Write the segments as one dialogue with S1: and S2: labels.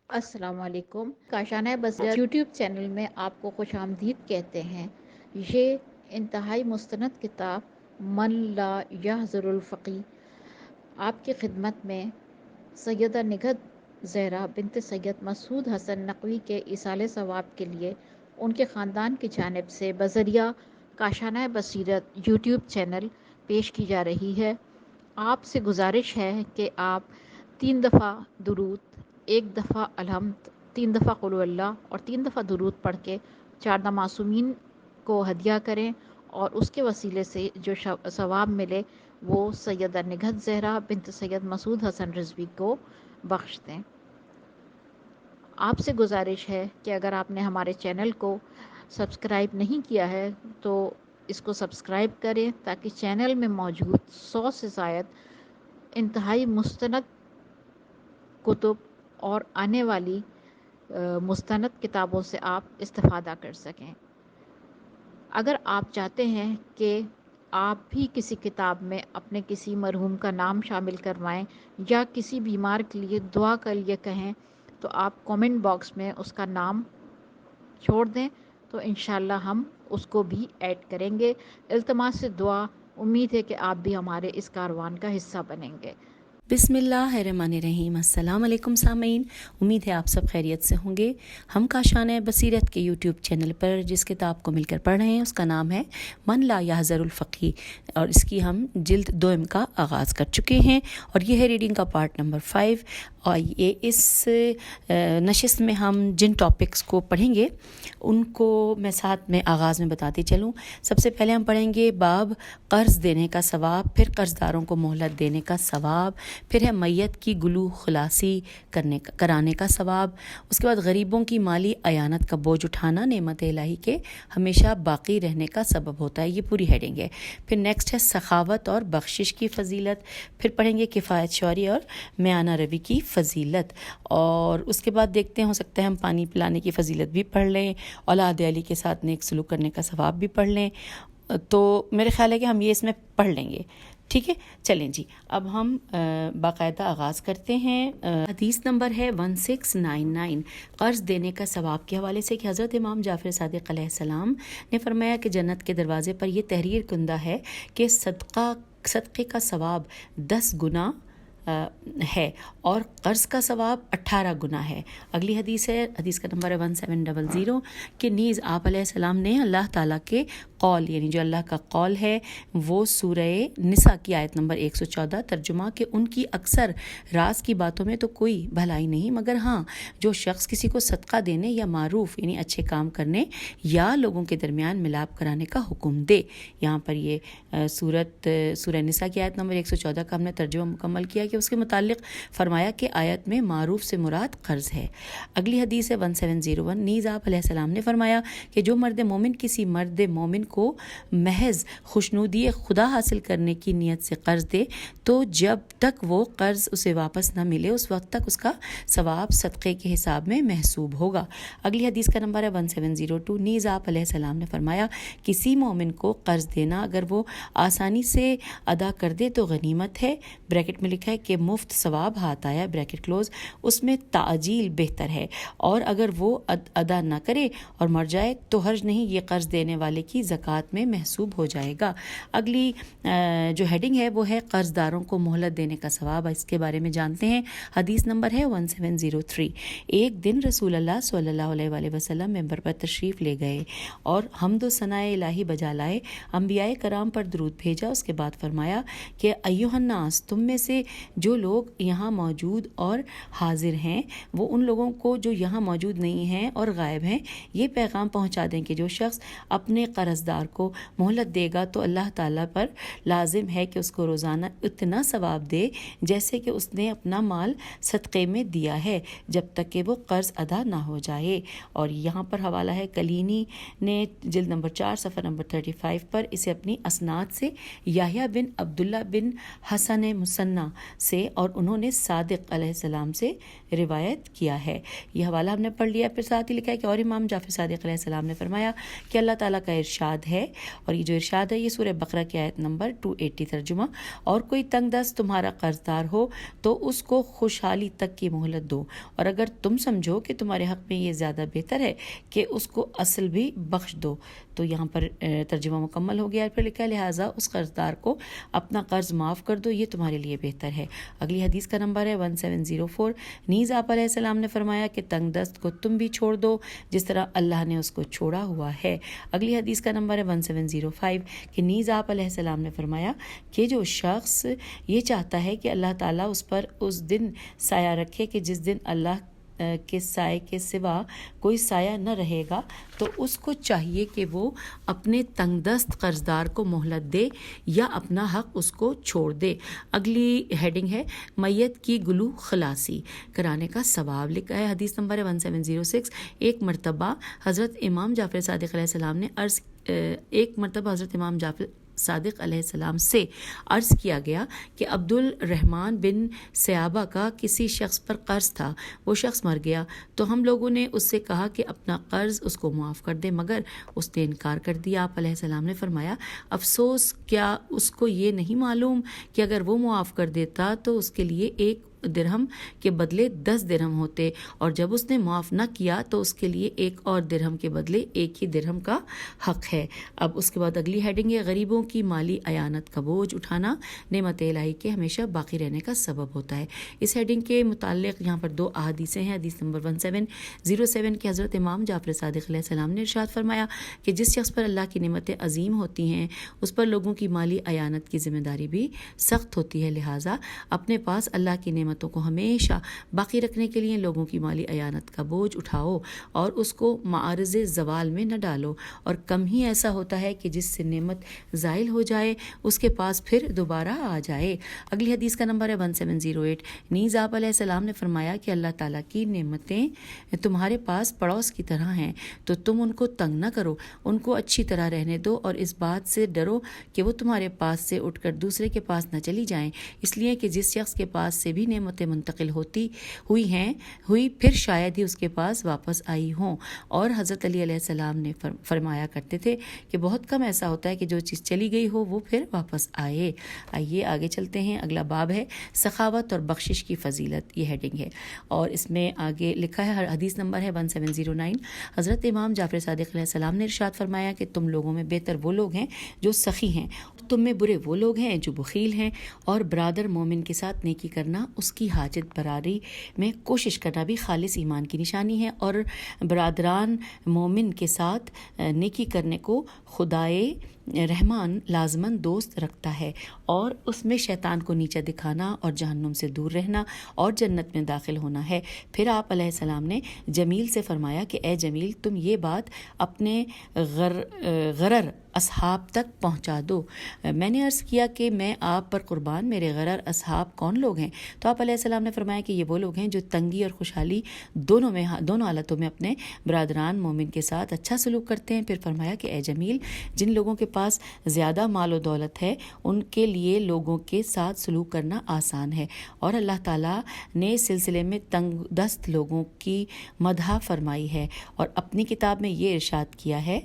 S1: السلام علیکم. کاشانہ بصیرت یوٹیوب چینل میں آپ کو خوش آمدید کہتے ہیں. یہ انتہائی مستند کتاب من لا یحضر الفقی آپ کی خدمت میں سیدہ نگہت زہرا بنت سید مسعود حسن نقوی کے ایصال ثواب کے لیے ان کے خاندان کی جانب سے بذریعہ کاشانہ بصیرت یوٹیوب چینل پیش کی جا رہی ہے. آپ سے گزارش ہے کہ آپ 3 دفعہ درود، 1 دفعہ الحمد، 3 دفعہ قل هو اللہ اور 3 دفعہ درود پڑھ کے 4 معصومین کو ہدیہ کریں اور اس کے وسیلے سے جو ثواب ملے وہ سیدہ نگہت زہرا بنت سید مسعود حسن رضوی کو بخش دیں. آپ سے گزارش ہے کہ اگر آپ نے ہمارے چینل کو سبسکرائب نہیں کیا ہے تو اس کو سبسکرائب کریں تاکہ چینل میں موجود 100 سے زائد انتہائی مستند کتب اور آنے والی مستند کتابوں سے آپ استفادہ کر سکیں. اگر آپ چاہتے ہیں کہ آپ بھی کسی کتاب میں اپنے کسی مرحوم کا نام شامل کروائیں یا کسی بیمار کے لیے دعا کے لیے کہیں تو آپ کومنٹ باکس میں اس کا نام چھوڑ دیں تو انشاءاللہ ہم اس کو بھی ایڈ کریں گے. التماس سے دعا، امید ہے کہ آپ بھی ہمارے اس کاروان کا حصہ بنیں گے.
S2: بسم اللہ الرحمن الرحیم. السلام علیکم سامعین، امید ہے آپ سب خیریت سے ہوں گے. ہم کاشانہ بصیرت کے یوٹیوب چینل پر جس کتاب کو مل کر پڑھ رہے ہیں اس کا نام ہے من لا یحضر الفقی، اور اس کی ہم جلد 2 کا آغاز کر چکے ہیں اور یہ ہے ریڈنگ کا پارٹ نمبر 5. اور یہ اس نشست میں ہم جن ٹاپکس کو پڑھیں گے ان کو میں ساتھ میں آغاز میں بتاتی چلوں. سب سے پہلے ہم پڑھیں گے باب قرض دینے کا ثواب، پھر قرض داروں کو مہلت دینے کا ثواب، پھر ہے میت کی گلو خلاصی کرانے کا ثواب، اس کے بعد غریبوں کی مالی اعانت کا بوجھ اٹھانا نعمت الہی کے ہمیشہ باقی رہنے کا سبب ہوتا ہے. یہ پوری ہیڈنگ ہے. پھر نیکسٹ ہے سخاوت اور بخشش کی فضیلت، پھر پڑھیں گے کفایت شعری اور میانہ روی کی فضیلت، اور اس کے بعد دیکھتے ہیں ہو سکتا ہے ہم پانی پلانے کی فضیلت بھی پڑھ لیں، اولاد علی کے ساتھ نیک سلوک کرنے کا ثواب بھی پڑھ لیں. تو میرے خیال ہے کہ ہم یہ اس میں پڑھ لیں گے. ٹھیک ہے، چلیں جی اب ہم باقاعدہ آغاز کرتے ہیں. حدیث نمبر ہے 1699 قرض دینے کا ثواب کے حوالے سے کہ حضرت امام جعفر صادق علیہ السلام نے فرمایا کہ جنت کے دروازے پر یہ تحریر کندہ ہے کہ صدقے کا ثواب 10 گنا ہے اور قرض کا ثواب 18 گنا ہے. اگلی حدیث ہے، حدیث کا نمبر ہے 1700 کہ نیز آپ علیہ السلام نے اللہ تعالیٰ کے قول، یعنی جو اللہ کا قول ہے وہ سورہ نساء کی آیت نمبر 114 ترجمہ کہ ان کی اکثر راز کی باتوں میں تو کوئی بھلائی نہیں مگر ہاں جو شخص کسی کو صدقہ دینے یا معروف یعنی اچھے کام کرنے یا لوگوں کے درمیان ملاپ کرانے کا حکم دے. یہاں پر یہ سورہ نساء کی آیت نمبر 114 کا ہم نے ترجمہ مکمل کیا کہ اس کے متعلق فرمایا کہ آیت میں معروف سے مراد قرض ہے. اگلی حدیث ہے 1701 نیز آپ علیہ السلام نے فرمایا کہ جو مرد مومن کسی مرد مومن کو محض خوشنودی خدا حاصل کرنے کی نیت سے قرض دے تو جب تک وہ قرض اسے واپس نہ ملے اس وقت تک اس کا ثواب صدقے کے حساب میں محسوب ہوگا. اگلی حدیث کا نمبر ہے 1702 نیز آپ علیہ السلام نے فرمایا کسی مومن کو قرض دینا اگر وہ آسانی سے ادا کر دے تو غنیمت ہے، بریکٹ میں لکھا ہے کہ مفت ثواب ہاتھ آیا، بریکٹ کلوز، اس میں تعجیل بہتر ہے، اور اگر وہ ادا نہ کرے اور مر جائے تو حرج نہیں، یہ قرض دینے والے کی زکوٰۃ میں محسوب ہو جائے گا. اگلی جو ہیڈنگ ہے وہ ہے قرض داروں کو مہلت دینے کا ثواب. اس کے بارے میں جانتے ہیں. حدیث نمبر ہے 1703 ایک دن رسول اللہ صلی اللہ علیہ وآلہ وسلم ممبر پر تشریف لے گئے اور حمد و ثناء الہی بجا لائے، انبیاء کرام پر درود بھیجا، اس کے بعد فرمایا کہ ایھا الناس تم میں سے جو لوگ یہاں موجود اور حاضر ہیں وہ ان لوگوں کو جو یہاں موجود نہیں ہیں اور غائب ہیں یہ پیغام پہنچا دیں کہ جو شخص اپنے قرض دار کو مہلت دے گا تو اللہ تعالیٰ پر لازم ہے کہ اس کو روزانہ اتنا ثواب دے جیسے کہ اس نے اپنا مال صدقے میں دیا ہے جب تک کہ وہ قرض ادا نہ ہو جائے. اور یہاں پر حوالہ ہے کلینی نے جلد نمبر 4 صفحہ نمبر 35 پر اسے اپنی اسناد سے یحییٰ بن عبداللہ بن حسن مصنع سے اور انہوں نے صادق علیہ السلام سے روایت کیا ہے. یہ حوالہ ہم نے پڑھ لیا. پھر ساتھ ہی لکھا ہے کہ اور امام جعفر صادق علیہ السلام نے فرمایا کہ اللہ تعالیٰ کا ارشاد ہے، اور یہ جو ارشاد ہے یہ سورہ بقرہ کی آیت نمبر 280 ترجمہ، اور کوئی تنگ دست تمہارا قرض دار ہو تو اس کو خوشحالی تک کی مہلت دو، اور اگر تم سمجھو کہ تمہارے حق میں یہ زیادہ بہتر ہے کہ اس کو اصل بھی بخش دو. تو یہاں پر ترجمہ مکمل ہو گیا. پھر لکھا ہے لہٰذا اس قرض دار کو اپنا قرض معاف کر دو، یہ تمہارے لیے بہتر ہے. اگلی حدیث کا نمبر ہے 1704. نیز آپ علیہ السلام نے فرمایا کہ تنگ دست کو تم بھی چھوڑ دو جس طرح اللہ نے اس کو چھوڑا ہوا ہے. اگلی حدیث کا نمبر ہے 1705 کہ نیز آپ علیہ السلام نے فرمایا کہ جو شخص یہ چاہتا ہے کہ اللہ تعالیٰ اس پر اس دن سایہ رکھے کہ جس دن اللہ کے سائے کے سوا کوئی سایہ نہ رہے گا، تو اس کو چاہیے کہ وہ اپنے تنگ دست قرض دار کو مہلت دے یا اپنا حق اس کو چھوڑ دے. اگلی ہیڈنگ ہے میت کی گلو خلاصی کرانے کا ثواب. لکھا ہے حدیث نمبر ہے 1706. ایک مرتبہ حضرت امام جعفر صادق علیہ السلام سے عرض کیا گیا کہ عبد الرحمن بن سیابہ کا کسی شخص پر قرض تھا، وہ شخص مر گیا، تو ہم لوگوں نے اس سے کہا کہ اپنا قرض اس کو معاف کر دے، مگر اس نے انکار کر دیا. آپ علیہ السلام نے فرمایا افسوس، کیا اس کو یہ نہیں معلوم کہ اگر وہ معاف کر دیتا تو اس کے لیے 1 درہم کے بدلے 10 درہم ہوتے، اور جب اس نے معاف نہ کیا تو اس کے لیے 1 اور درہم کے بدلے 1 ہی درہم کا حق ہے. اب اس کے بعد اگلی ہیڈنگ ہے غریبوں کی مالی اعانت کا بوجھ اٹھانا نعمت الہی کے ہمیشہ باقی رہنے کا سبب ہوتا ہے. اس ہیڈنگ کے متعلق یہاں پر 2 احادیثیں ہیں. حدیث نمبر 1707 کے حضرت امام جعفر صادق علیہ السلام نے ارشاد فرمایا کہ جس شخص پر اللہ کی نعمتیں عظیم ہوتی ہیں اس پر لوگوں کی مالی اعانت کی ذمہ داری بھی سخت ہوتی ہے، لہٰذا اپنے پاس اللہ کی نعمتوں کو ہمیشہ باقی رکھنے کے لیے لوگوں کی مالی اعانت کا بوجھ اٹھاؤ اور اس کو معارض زوال میں نہ ڈالو. اور کم ہی ایسا ہوتا ہے کہ جس سے نعمت زائل ہو جائے اس کے پاس پھر دوبارہ آ جائے. اگلی حدیث کا نمبر ہے 1708. نیز آپ علیہ السلام نے فرمایا کہ اللہ تعالیٰ کی نعمتیں تمہارے پاس پڑوس کی طرح ہیں، تو تم ان کو تنگ نہ کرو، ان کو اچھی طرح رہنے دو، اور اس بات سے ڈرو کہ وہ تمہارے پاس سے اٹھ کر دوسرے کے پاس نہ چلی جائیں، اس لیے کہ جس شخص کے پاس سے بھی نعمتیں منتقل ہوئی پھر شاید ہی اس کے پاس واپس آئی ہوں. اور حضرت علی علیہ السلام نے فرمایا کرتے تھے کہ بہت کم ایسا ہوتا ہے کہ جو چیز چلی گئی ہو وہ پھر واپس آئے. آئیے آگے چلتے ہیں. اگلا باب ہے سخاوت اور بخشش کی فضیلت، یہ ہیڈنگ ہے، اور اس میں آگے لکھا ہے حدیث نمبر ہے 1709. حضرت امام جعفر صادق علیہ السلام نے ارشاد فرمایا کہ تم لوگوں میں بہتر وہ لوگ ہیں جو سخی ہیں، تم میں برے وہ لوگ ہیں جو بخیل ہیں. اور برادر مومن کے ساتھ نیکی کرنا، اس کی حاجت براری میں کوشش کرنا بھی خالص ایمان کی نشانی ہے، اور برادران مومن کے ساتھ نیکی کرنے کو خدائے رحمان لازماً دوست رکھتا ہے، اور اس میں شیطان کو نیچا دکھانا اور جہنم سے دور رہنا اور جنت میں داخل ہونا ہے. پھر آپ علیہ السلام نے جمیل سے فرمایا کہ اے جمیل، تم یہ بات اپنے غرر اصحاب تک پہنچا دو. میں نے عرض کیا کہ میں آپ پر قربان، میرے غرر اصحاب کون لوگ ہیں؟ تو آپ علیہ السلام نے فرمایا کہ یہ وہ لوگ ہیں جو تنگی اور خوشحالی دونوں حالتوں میں اپنے برادران مومن کے ساتھ اچھا سلوک کرتے ہیں. پھر فرمایا کہ اے جمیل، جن لوگوں کے پاس زیادہ مال و دولت ہے ان کے لیے لوگوں کے ساتھ سلوک کرنا آسان ہے، اور اللہ تعالیٰ نے اس سلسلے میں تنگ دست لوگوں کی مدح فرمائی ہے، اور اپنی کتاب میں یہ ارشاد کیا ہے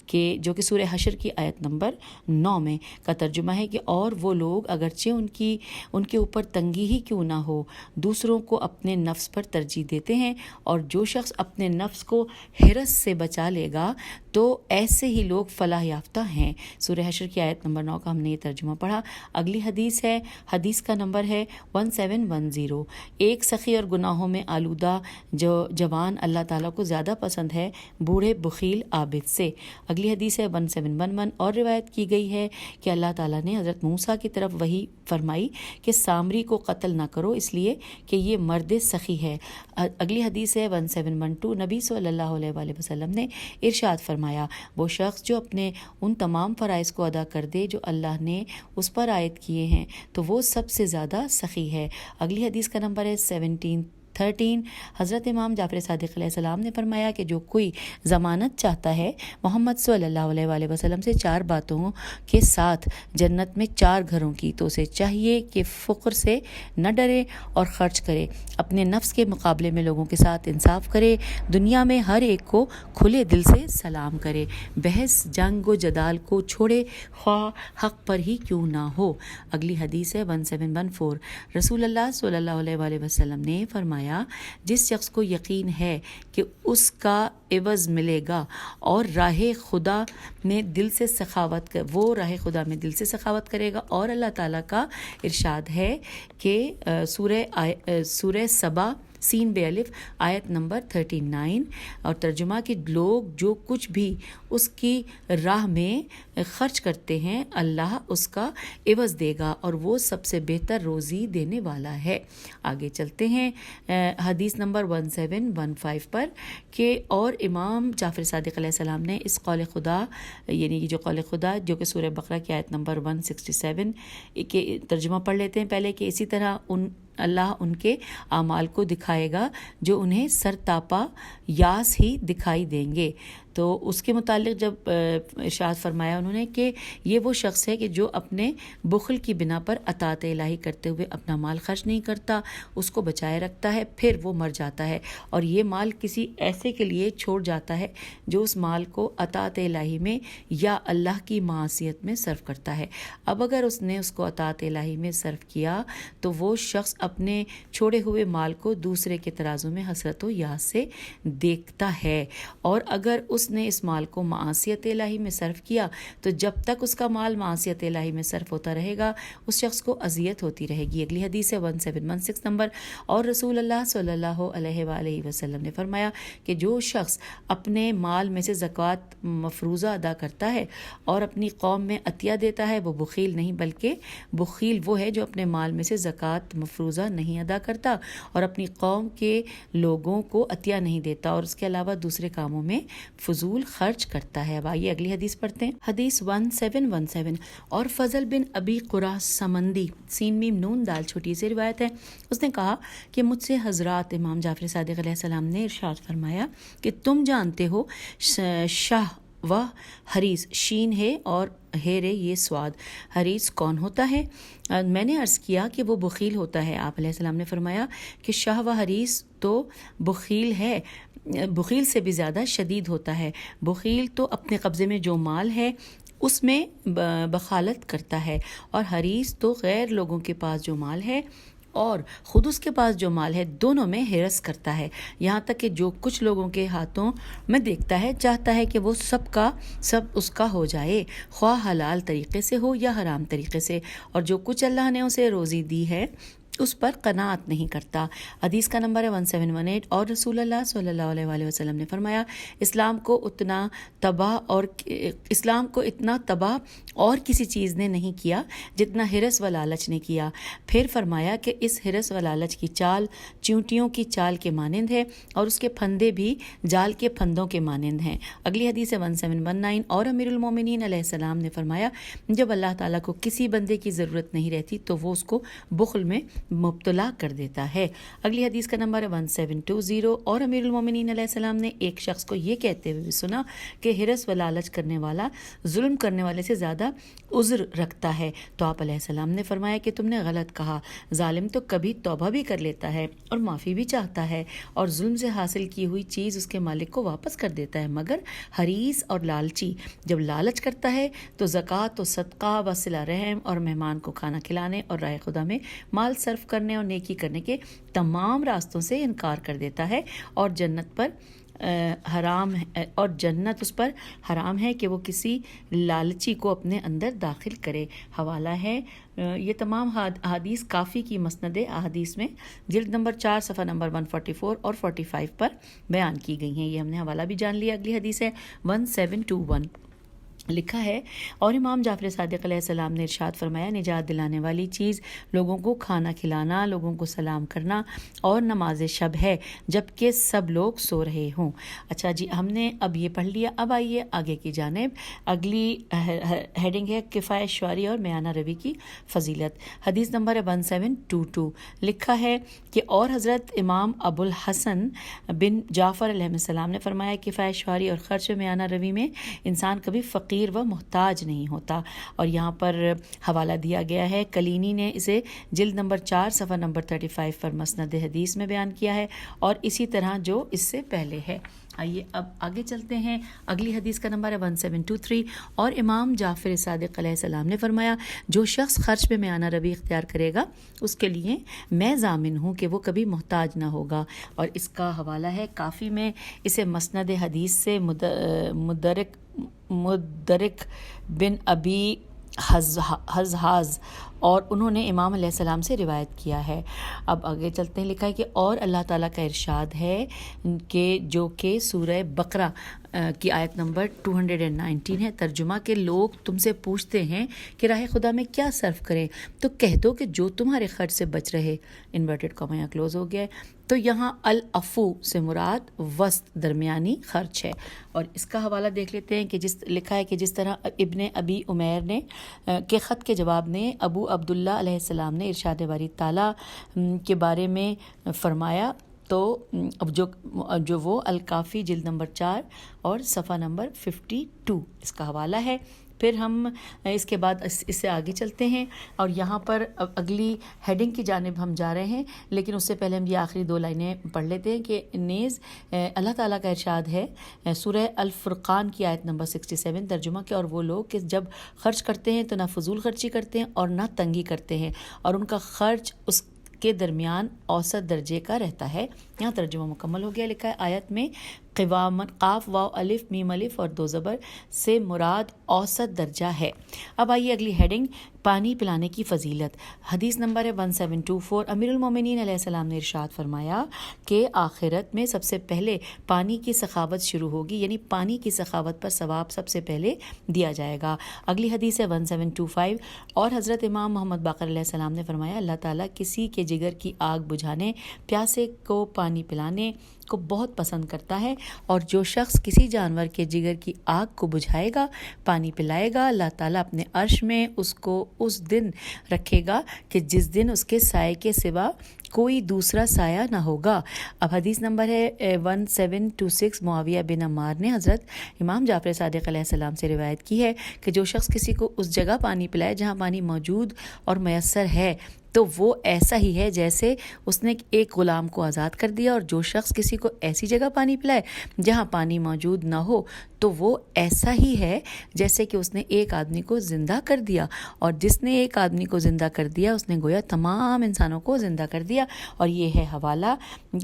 S2: کہ جو کہ سورہ حشر کی آیت نمبر 9 میں کا ترجمہ ہے کہ اور وہ لوگ اگرچہ ان کے اوپر تنگی ہی کیوں نہ ہو دوسروں کو اپنے نفس پر ترجیح دیتے ہیں، اور جو شخص اپنے نفس کو حرص سے بچا لے گا تو ایسے ہی لوگ فلاح یافتہ ہیں. سورہ حشر کی آیت نمبر 9 کا ہم نے یہ ترجمہ پڑھا. اگلی حدیث ہے، حدیث کا نمبر ہے 1710. ایک سخی اور گناہوں میں آلودہ جو جوان اللہ تعالیٰ کو زیادہ پسند ہے بوڑھے بخیل عابد سے. اگلی حدیث ہے 1711. اور روایت کی گئی ہے کہ اللہ تعالیٰ نے حضرت موسیٰ کی طرف وحی فرمائی کہ سامری کو قتل نہ کرو اس لیے کہ یہ مرد سخی ہے. اگلی حدیث ہے 1712. نبی صلی اللہ علیہ وآلہ وسلم نے ارشاد فرمایا وہ شخص جو اپنے ان تمام فرائض کو ادا کر دے جو اللہ نے اس پر عائد کیے ہیں تو وہ سب سے زیادہ سخی ہے. اگلی حدیث کا نمبر ہے 1713. 13 حضرت امام جعفر صادق علیہ السلام نے فرمایا کہ جو کوئی ضمانت چاہتا ہے محمد صلی اللہ علیہ وآلہ وسلم سے 4 باتوں کے ساتھ جنت میں 4 گھروں کی، تو اسے چاہیے کہ فقر سے نہ ڈرے اور خرچ کرے، اپنے نفس کے مقابلے میں لوگوں کے ساتھ انصاف کرے، دنیا میں ہر ایک کو کھلے دل سے سلام کرے، بحث جنگ و جدال کو چھوڑے خواہ حق پر ہی کیوں نہ ہو۔ اگلی حدیث ہے 1714۔ رسول اللہ صلی اللہ علیہ وآلہ وسلم نے فرمایا جس شخص کو یقین ہے کہ اس کا عوض ملے گا اور راہ خدا میں دل سے سخاوت کرے گا، اور اللہ تعالیٰ کا ارشاد ہے کہ سورہ سبا سین بے الف آیت نمبر 39، اور ترجمہ کہ لوگ جو کچھ بھی اس کی راہ میں خرچ کرتے ہیں اللہ اس کا عوض دے گا اور وہ سب سے بہتر روزی دینے والا ہے۔ آگے چلتے ہیں حدیث نمبر 1715 پر کہ اور امام جعفر صادق علیہ السلام نے اس قول خدا، یعنی یہ جو قول خدا جو کہ سورہ بقرہ کی آیت نمبر 167 کے ترجمہ پڑھ لیتے ہیں پہلے، کہ اسی طرح اللہ ان کے اعمال کو دکھائے گا جو انہیں سرتاپا یاس ہی دکھائی دیں گے۔ تو اس کے متعلق جب ارشاد فرمایا انہوں نے کہ یہ وہ شخص ہے کہ جو اپنے بخل کی بنا پر اطاعت الہی کرتے ہوئے اپنا مال خرچ نہیں کرتا، اس کو بچائے رکھتا ہے، پھر وہ مر جاتا ہے اور یہ مال کسی ایسے کے لیے چھوڑ جاتا ہے جو اس مال کو اطاعت الہی میں یا اللہ کی معصیت میں صرف کرتا ہے۔ اب اگر اس نے اس کو اطاعت الہی میں صرف کیا تو وہ شخص اپنے چھوڑے ہوئے مال کو دوسرے کے ترازو میں حسرت و یاس سے دیکھتا ہے، اور اگر اس نے اس مال کو معصیت الہی میں صرف کیا تو جب تک اس کا مال معصیت الہی میں صرف ہوتا رہے گا اس شخص کو اذیت ہوتی رہے گی۔ اگلی حدیث ہے 1716 نمبر، اور رسول اللہ صلی اللہ علیہ وآلہ وسلم نے فرمایا کہ جو شخص اپنے مال میں سے زکوٰۃ مفروضہ ادا کرتا ہے اور اپنی قوم میں عطیہ دیتا ہے وہ بخیل نہیں، بلکہ بخیل وہ ہے جو اپنے مال میں سے زکوٰۃ مفروضہ نہیں ادا کرتا اور اپنی قوم کے لوگوں کو عطیہ نہیں دیتا اور اس کے علاوہ دوسرے کاموں میں فضول خرچ کرتا ہے۔ اب آئیے اگلی حدیث پڑھتے ہیں، حدیث 1717۔ اور فضل بن ابی قرہ سمندی سین میم نون دال چھوٹی سی روایت ہے، اس نے کہا کہ مجھ سے حضرات امام جعفر صادق علیہ السلام نے ارشاد فرمایا کہ تم جانتے ہو شاہ و حریص، شین ہے اور ہیرے یہ سواد، حریص کون ہوتا ہے؟ میں نے عرض کیا کہ وہ بخیل ہوتا ہے۔ آپ علیہ السلام نے فرمایا کہ شاہ و حریص تو بخیل ہے، بخیل سے بھی زیادہ شدید ہوتا ہے۔ بخیل تو اپنے قبضے میں جو مال ہے اس میں بخالت کرتا ہے، اور حریص تو غیر لوگوں کے پاس جو مال ہے اور خود اس کے پاس جو مال ہے دونوں میں ہرس کرتا ہے، یہاں تک کہ جو کچھ لوگوں کے ہاتھوں میں دیکھتا ہے چاہتا ہے کہ وہ سب کا سب اس کا ہو جائے، خواہ حلال طریقے سے ہو یا حرام طریقے سے، اور جو کچھ اللہ نے اسے روزی دی ہے اس پر قناعت نہیں کرتا۔ حدیث کا نمبر ہے 1718۔ اور رسول اللہ صلی اللہ علیہ وآلہ وسلم نے فرمایا اسلام کو اتنا تباہ اور کسی چیز نے نہیں کیا جتنا ہرس و لالچ نے کیا۔ پھر فرمایا کہ اس ہرس و لالچ کی چال چیونٹیوں کی چال کے مانند ہے اور اس کے پھندے بھی جال کے پھندوں کے مانند ہیں۔ اگلی حدیث ہے 1719۔ اور امیر المومنین علیہ السلام نے فرمایا جب اللہ تعالیٰ کو کسی بندے کی ضرورت نہیں رہتی تو وہ اس کو بخل میں مبتلا کر دیتا ہے۔ اگلی حدیث کا نمبر ہے 1720۔ اور امیر المومنین علیہ السلام نے ایک شخص کو یہ کہتے ہوئے سنا کہ ہرس و لالچ کرنے والا ظلم کرنے والے سے زیادہ عذر رکھتا ہے، تو آپ علیہ السلام نے فرمایا کہ تم نے غلط کہا، ظالم تو کبھی توبہ بھی کر لیتا ہے اور معافی بھی چاہتا ہے اور ظلم سے حاصل کی ہوئی چیز اس کے مالک کو واپس کر دیتا ہے، مگر حریص اور لالچی جب لالچ کرتا ہے تو زکوٰۃ و صدقہ و صلہ رحم اور مہمان کو کھانا کھلانے اور راہ خدا میں مال صرف کرنے اور نیکی کرنے کے تمام راستوں سے انکار کر دیتا ہے، اور جنت اس پر حرام ہے کہ وہ کسی لالچی کو اپنے اندر داخل کرے۔ حوالہ ہے یہ تمام حدیث کافی کی مسند احادیث میں جلد نمبر 4 صفحہ نمبر 144 اور 45 پر بیان کی گئی ہیں۔ یہ ہم نے حوالہ بھی جان لیا۔ اگلی حدیث ہے 1721۔ لکھا ہے اور امام جعفر صادق علیہ السلام نے ارشاد فرمایا نجات دلانے والی چیز لوگوں کو کھانا کھلانا، لوگوں کو سلام کرنا اور نماز شب ہے جبکہ سب لوگ سو رہے ہوں۔ اچھا جی، ہم نے اب یہ پڑھ لیا، اب آئیے آگے کی جانب۔ اگلی ہیڈنگ ہے کفایت شعری اور میانہ روی کی فضیلت۔ حدیث نمبر 1722 لکھا ہے کہ اور حضرت امام ابو الحسن بن جعفر علیہ السلام نے فرمایا کفایت شعری اور خرچ میانہ روی میں انسان کبھی فقیر و محتاج نہیں ہوتا۔ اور یہاں پر حوالہ دیا گیا ہے، کلینی نے اسے جلد نمبر 4 صفحہ نمبر 35 پر مسند حدیث میں بیان کیا ہے، اور اسی طرح جو اس سے پہلے ہے۔ آئیے اب آگے چلتے ہیں۔ اگلی حدیث کا نمبر ہے 1723 اور امام جعفر صادق علیہ السلام نے فرمایا جو شخص خرچ میں میانہ روی اختیار کرے گا اس کے لیے میں ضامن ہوں کہ وہ کبھی محتاج نہ ہوگا۔ اور اس کا حوالہ ہے کافی میں، اسے مسند حدیث سے مدرک بن ابی حزحاز اور انہوں نے امام علیہ السلام سے روایت کیا ہے۔ اب آگے چلتے ہیں، لکھا ہے کہ اور اللہ تعالیٰ کا ارشاد ہے کہ جو کہ سورہ بقرہ کی آیت نمبر 219 ہے، ترجمہ کہ لوگ تم سے پوچھتے ہیں کہ راہ خدا میں کیا صرف کریں تو کہہ دو کہ جو تمہارے خرچ سے بچ رہے، انورٹڈ کاما یہاں کلوز ہو گیا ہے۔ تو یہاں العفو سے مراد وسط درمیانی خرچ ہے۔ اور اس کا حوالہ دیکھ لیتے ہیں کہ لکھا ہے کہ جس طرح ابن ابی عمیر نے کے خط کے جواب میں ابو عبداللہ علیہ السلام نے ارشاد باری تعالیٰ کے بارے میں فرمایا، تو جو وہ الکافی جلد نمبر 4 اور صفحہ نمبر 52 اس کا حوالہ ہے۔ پھر ہم اس کے بعد اس سے آگے چلتے ہیں اور یہاں پر اگلی ہیڈنگ کی جانب ہم جا رہے ہیں، لیکن اس سے پہلے ہم یہ آخری 2 لائنیں پڑھ لیتے ہیں کہ نیز اللہ تعالیٰ کا ارشاد ہے سورہ الفرقان کی آیت نمبر 67 ترجمہ کہ اور وہ لوگ کہ جب خرچ کرتے ہیں تو نہ فضول خرچی کرتے ہیں اور نہ تنگی کرتے ہیں، اور ان کا خرچ اس کے درمیان اوسط درجے کا رہتا ہے۔ یہاں ترجمہ مکمل ہو گیا۔ لکھا ہے آیت میں قوامن قاف واو الف میم الف اور 2 زبر سے مراد اوسط درجہ ہے۔ اب آئیے اگلی ہیڈنگ پانی پلانے کی فضیلت۔ حدیث نمبر ہے 1724 امیر المومنین علیہ السلام نے ارشاد فرمایا کہ آخرت میں سب سے پہلے پانی کی سخاوت شروع ہوگی، یعنی پانی کی سخاوت پر ثواب سب سے پہلے دیا جائے گا۔ اگلی حدیث ہے 1725 اور حضرت امام محمد باقر علیہ السلام نے فرمایا اللہ تعالیٰ کسی کے جگر کی آگ بجھانے، پیاسے کو پانی پلانے کو بہت پسند کرتا ہے، اور جو شخص کسی جانور کے جگر کی آگ کو بجھائے گا، پانی پلائے گا، اللہ تعالیٰ اپنے عرش میں اس کو اس دن رکھے گا کہ جس دن اس کے سائے کے سوا کوئی دوسرا سایہ نہ ہوگا۔ اب حدیث نمبر ہے 1726 معاویہ بن عمار نے حضرت امام جعفر صادق علیہ السلام سے روایت کی ہے کہ جو شخص کسی کو اس جگہ پانی پلائے جہاں پانی موجود اور میسر ہے تو وہ ایسا ہی ہے جیسے اس نے ایک غلام کو آزاد کر دیا، اور جو شخص کسی کو ایسی جگہ پانی پلائے جہاں پانی موجود نہ ہو تو وہ ایسا ہی ہے جیسے کہ اس نے ایک آدمی کو زندہ کر دیا، اور جس نے ایک آدمی کو زندہ کر دیا اس نے گویا تمام انسانوں کو زندہ کر دیا۔ اور یہ ہے حوالہ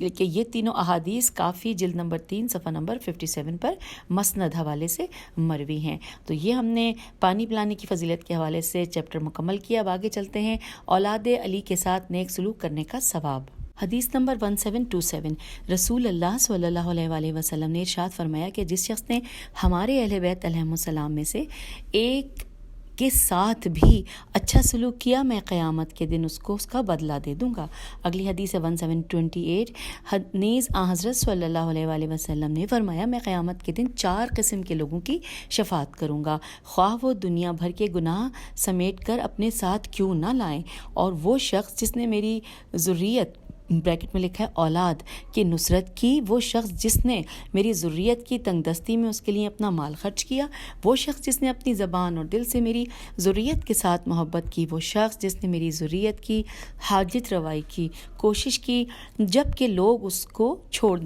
S2: کہ یہ تینوں احادیث کافی جلد نمبر 3 صفحہ نمبر 57 پر مسند حوالے سے مروی ہیں۔ تو یہ ہم نے پانی پلانے کی فضیلت کے حوالے سے چیپٹر مکمل کیا۔ اب آگے چلتے ہیں اولاد علی کے ساتھ نیک سلوک کرنے کا ثواب۔ حدیث نمبر 1727 رسول اللہ صلی اللہ علیہ وآلہ وسلم نے ارشاد فرمایا کہ جس شخص نے ہمارے اہل بیت علیہم السلام میں سے ایک کے ساتھ بھی اچھا سلوک کیا میں قیامت کے دن اس کو اس کا بدلہ دے دوں گا۔ اگلی حدیث ہے 1728 نیز حضرت صلی اللہ علیہ وآلہ وسلم نے فرمایا میں قیامت کے دن 4 قسم کے لوگوں کی شفاعت کروں گا، خواہ وہ دنیا بھر کے گناہ سمیٹ کر اپنے ساتھ کیوں نہ لائیں، اور وہ شخص جس نے میری ذریت بریکٹ میں لکھا ہے اولاد کی نصرت کی، وہ شخص جس نے میری ذریت کی تنگ دستی میں اس کے لیے اپنا مال خرچ کیا، وہ شخص جس نے اپنی زبان اور دل سے میری ذریت کے ساتھ محبت کی، وہ شخص جس نے میری ذریت کی حاجت روائی کی کوشش کی جب کہ لوگ اس کو چھوڑ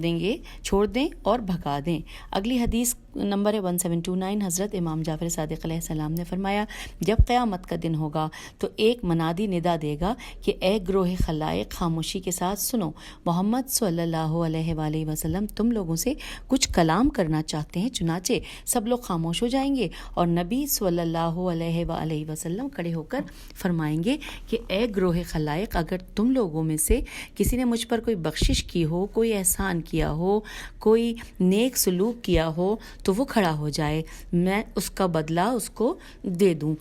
S2: دیں اور بھگا دیں۔ اگلی حدیث نمبر ہے 1729 حضرت امام جعفر صادق علیہ السلام نے فرمایا جب قیامت کا دن ہوگا تو ایک منادی ندا دے گا کہ اے گروہ خلائق خاموشی کے ساتھ بات سنو، محمد صلی اللہ علیہ وآلہ وسلم تم لوگوں سے کچھ کلام کرنا چاہتے ہیں، چنانچہ سب لوگ خاموش ہو جائیں گے اور نبی صلی اللہ علیہ وآلہ وسلم کھڑے ہو کر فرمائیں گے کہ اے گروہ خلائق، اگر تم لوگوں میں سے کسی نے مجھ پر کوئی بخشش کی ہو، کوئی احسان کیا ہو، کوئی نیک سلوک کیا ہو تو وہ کھڑا ہو جائے، میں اس کا بدلہ اس کو دے دوں۔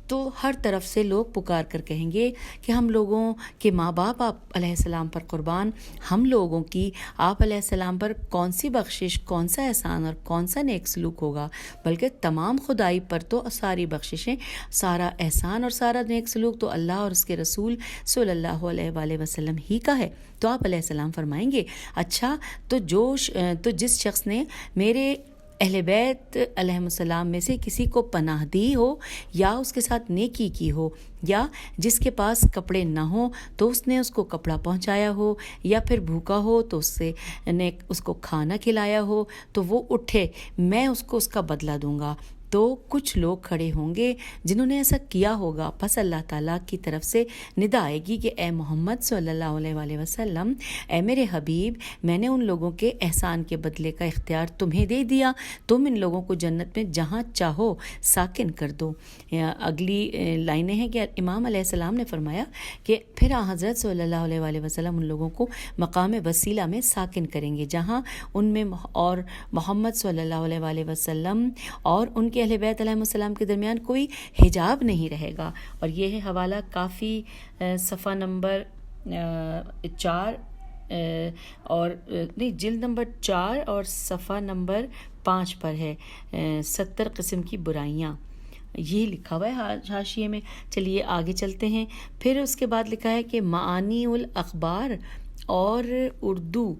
S2: تو ہر طرف سے لوگ پکار کر کہیں گے کہ ہم لوگوں کے ماں باپ آپ علیہ السلام پر قربان، ہم لوگوں کی آپ علیہ السلام پر کون سی بخشش، کون سا احسان اور کون سا نیک سلوک ہوگا، بلکہ تمام خدائی پر تو ساری بخششیں، سارا احسان اور سارا نیک سلوک تو اللہ اور اس کے رسول صلی اللہ علیہ وآلہ وسلم ہی کا ہے۔ تو آپ علیہ السلام فرمائیں گے اچھا، تو جس شخص نے میرے اہل بیت علیہ السلام میں سے کسی کو پناہ دی ہو، یا اس کے ساتھ نیکی کی ہو، یا جس کے پاس کپڑے نہ ہوں تو اس نے اس کو کپڑا پہنچایا ہو، یا پھر بھوکا ہو تو اس کو کھانا کھلایا ہو، تو وہ اٹھے، میں اس کو اس کا بدلہ دوں گا۔ تو کچھ لوگ کھڑے ہوں گے جنہوں نے ایسا کیا ہوگا، پس اللہ تعالیٰ کی طرف سے ندا آئے گی کہ اے محمد صلی اللہ علیہ وآلہ وسلم، اے میرے حبیب، میں نے ان لوگوں کے احسان کے بدلے کا اختیار تمہیں دے دیا، تم ان لوگوں کو جنت میں جہاں چاہو ساکن کر دو۔ اگلی لائنیں ہیں کہ امام علیہ السلام نے فرمایا کہ پھر حضرت صلی اللہ علیہ وآلہ وسلم ان لوگوں کو مقام وسیلہ میں ساکن کریں گے، جہاں ان میں اور محمد صلی اللہ علیہ وآلہ وسلم اور ان کے اہل بیت علیہ السلام کے درمیان کوئی حجاب نہیں رہے گا۔ اور یہ ہے حوالہ کافی صفحہ نمبر 4 اور نہیں جلد نمبر 4 اور صفحہ نمبر 5 پر ہے، 70 قسم کی برائیاں، یہ لکھا ہوا ہے حاشیے میں۔ چلیے آگے چلتے ہیں۔ پھر اس کے بعد لکھا ہے کہ معانی الاخبار اور اردو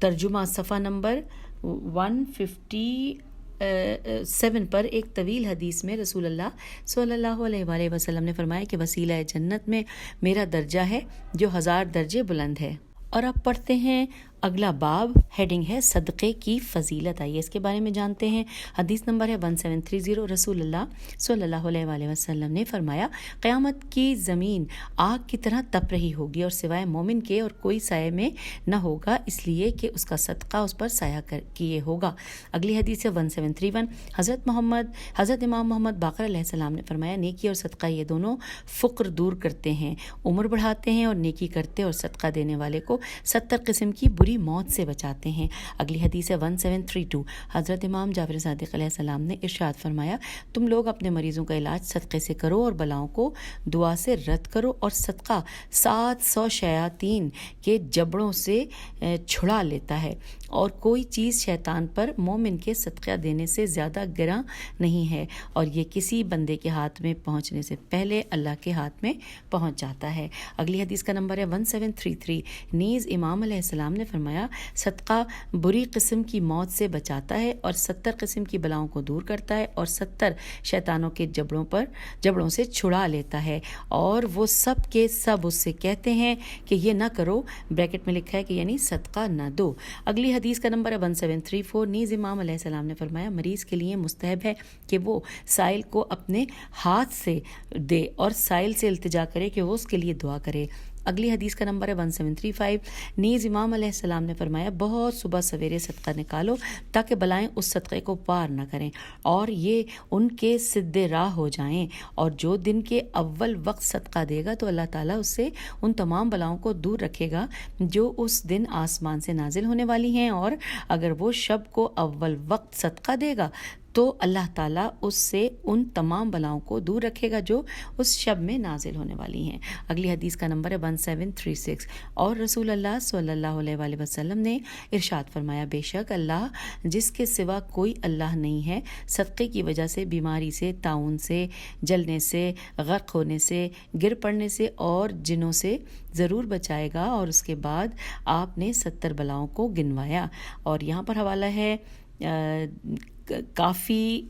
S2: ترجمہ، صفحہ نمبر 157 پر ایک طویل حدیث میں رسول اللہ صلی اللہ علیہ وآلہ وسلم نے فرمایا کہ وسیلہ جنت میں میرا درجہ ہے جو 1000 درجے بلند ہے۔ اور اب پڑھتے ہیں اگلا باب، ہیڈنگ ہے صدقے کی فضیلت۔ آئیے اس کے بارے میں جانتے ہیں۔ حدیث نمبر ہے 1730۔ رسول اللہ صلی اللہ علیہ وآلہ وسلم نے فرمایا قیامت کی زمین آگ کی طرح تپ رہی ہوگی اور سوائے مومن کے اور کوئی سائے میں نہ ہوگا، اس لیے کہ اس کا صدقہ اس پر سایہ کیے ہوگا۔ اگلی حدیث ہے 1731۔ حضرت امام محمد باقر علیہ السلام نے فرمایا نیکی اور صدقہ یہ دونوں فقر دور کرتے ہیں، عمر بڑھاتے ہیں، اور نیکی کرتے اور صدقہ دینے والے کو 70 قسم کی بری موت سے بچاتے ہیں۔ اگلی حدیث ہے 1732۔ حضرت امام جعفر صادق علیہ السلام نے ارشاد فرمایا تم لوگ اپنے مریضوں کا علاج صدقے سے کرو اور بلاؤں کو دعا سے رد کرو، اور صدقہ 700 شیاطین کے جبڑوں سے چھڑا لیتا ہے، اور کوئی چیز شیطان پر مومن کے صدقہ دینے سے زیادہ گراں نہیں ہے، اور یہ کسی بندے کے ہاتھ میں پہنچنے سے پہلے اللہ کے ہاتھ میں پہنچ جاتا ہے۔ اگلی حدیث کا نمبر ہے 1733۔ نیز امام علیہ السلام نے فرمایا صدقہ بری قسم کی موت سے بچاتا ہے اور 70 قسم کی بلاؤں کو دور کرتا ہے، اور 70 شیطانوں کے جبڑوں سے چھڑا لیتا ہے، اور وہ سب کے سب اس سے کہتے ہیں کہ یہ نہ کرو، بریکٹ میں لکھا ہے کہ یعنی صدقہ نہ دو۔ اگلی حدیث کا نمبر ہے 1734۔ نیز امام علیہ السلام نے فرمایا مریض کے لیے مستحب ہے کہ وہ سائل کو اپنے ہاتھ سے دے اور سائل سے التجا کرے کہ وہ اس کے لیے دعا کرے۔ اگلی حدیث کا نمبر ہے 1735۔ نیز امام علیہ السلام نے فرمایا بہت صبح سویرے صدقہ نکالو تاکہ بلائیں اس صدقے کو پار نہ کریں اور یہ ان کے سدے راہ ہو جائیں، اور جو دن کے اول وقت صدقہ دے گا تو اللہ تعالیٰ اس سے ان تمام بلاؤں کو دور رکھے گا جو اس دن آسمان سے نازل ہونے والی ہیں، اور اگر وہ شب کو اول وقت صدقہ دے گا تو اللہ تعالیٰ اس سے ان تمام بلاؤں کو دور رکھے گا جو اس شب میں نازل ہونے والی ہیں۔ اگلی حدیث کا نمبر ہے 1736۔ اور رسول اللہ صلی اللہ علیہ وآلہ وسلم نے ارشاد فرمایا بے شک اللہ جس کے سوا کوئی اللہ نہیں ہے صدقے کی وجہ سے بیماری سے، طاعون سے، جلنے سے، غرق ہونے سے، گر پڑنے سے اور جنوں سے ضرور بچائے گا۔ اور اس کے بعد آپ نے 70 بلاؤں کو گنوایا۔ اور یہاں پر حوالہ ہے کافی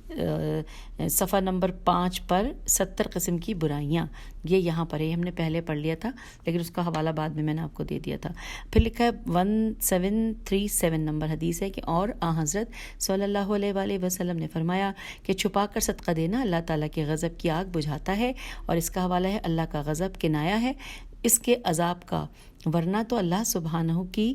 S2: صفحہ نمبر 5 پر 70 قسم کی برائیاں، یہ یہاں پر ہے، ہم نے پہلے پڑھ لیا تھا لیکن اس کا حوالہ بعد میں نے آپ کو دے دیا تھا۔ پھر لکھا ہے 1737 نمبر حدیث ہے کہ اور حضرت صلی اللہ علیہ وآلہ وسلم نے فرمایا کہ چھپا کر صدقہ دینا اللہ تعالیٰ کے غضب کی آگ بجھاتا ہے، اور اس کا حوالہ ہے اللہ کا غضب کنایا ہے اس کے عذاب کا، ورنہ تو اللہ سبحانہ کی